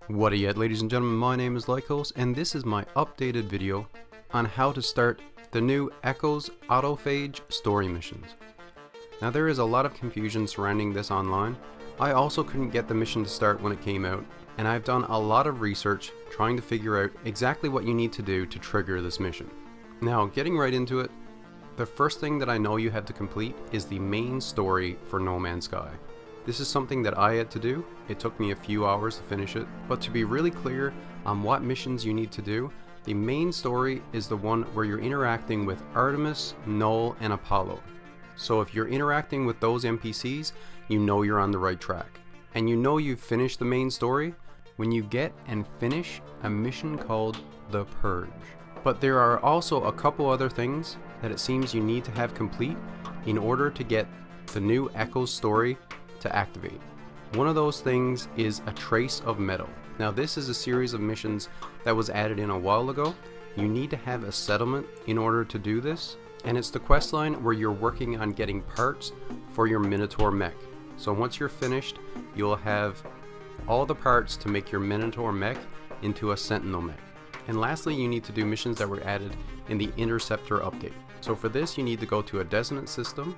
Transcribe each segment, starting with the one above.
What yet, ladies and gentlemen, my name is Lycos, and this is my updated video on how to start the new Echoes Autophage story missions. Now there is a lot of confusion surrounding this online. I also couldn't get the mission to start when it came out, and I've done a lot of research trying to figure out exactly what you need to do to trigger this mission. Now getting right into it, the first thing that I know you have to complete is the main story for No Man's Sky. This is something that I had to do. It took me a few hours to finish it, but to be really clear on what missions you need to do, the main story is the one where you're interacting with Artemis, Null, and Apollo. So if you're interacting with those NPCs, you know you're on the right track. And you know you've finished the main story when you get and finish a mission called The Purge. But there are also a couple other things that it seems you need to have complete in order to get the new Echoes story to activate. One of those things is a trace of metal. Now this is a series of missions that was added in a while ago. You need to have a settlement in order to do this, and it's the quest line where you're working on getting parts for your Minotaur mech. So once you're finished, you'll have all the parts to make your Minotaur mech into a Sentinel mech. And lastly, you need to do missions that were added in the Interceptor update. So for this, you need to go to a Desolate system,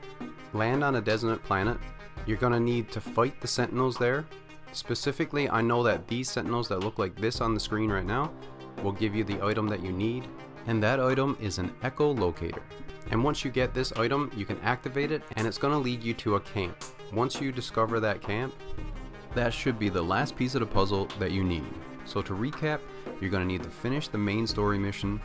land on a Desolate planet. You're going to need to fight the Sentinels there. Specifically, I know that these Sentinels that look like this on the screen right now will give you the item that you need, and that item is an Echo Locator. And once you get this item, you can activate it, and it's going to lead you to a camp. Once you discover that camp, that should be the last piece of the puzzle that you need. So to recap, you're going to need to finish the main story mission,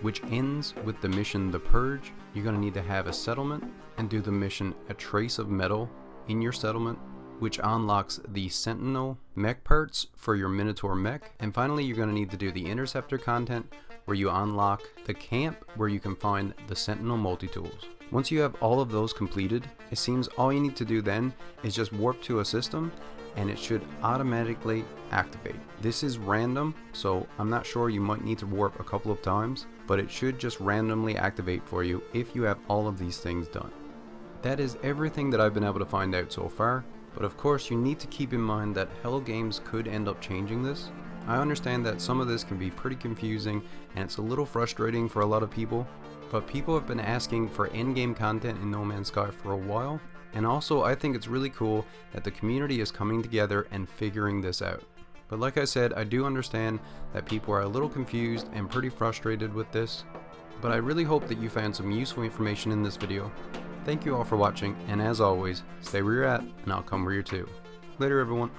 which ends with the mission The Purge. You're going to need to have a settlement and do the mission A Trace of Metal in your settlement, which unlocks the Sentinel mech parts for your Minotaur mech. And finally, you're going to need to do the Interceptor content, where you unlock the camp where you can find the Sentinel multi-tools. Once you have all of those completed, it seems all you need to do then is just warp to a system and it should automatically activate. This is random, so I'm not sure, you might need to warp a couple of times, but it should just randomly activate for you if you have all of these things done. That is everything that I've been able to find out so far, but of course you need to keep in mind that Hello Games could end up changing this. I understand that some of this can be pretty confusing and it's a little frustrating for a lot of people, but people have been asking for endgame content in No Man's Sky for a while, and also I think it's really cool that the community is coming together and figuring this out. But like I said, I do understand that people are a little confused and pretty frustrated with this, but I really hope that you found some useful information in this video. Thank you all for watching, and as always, stay where you're at, and I'll come where you're to. Later everyone.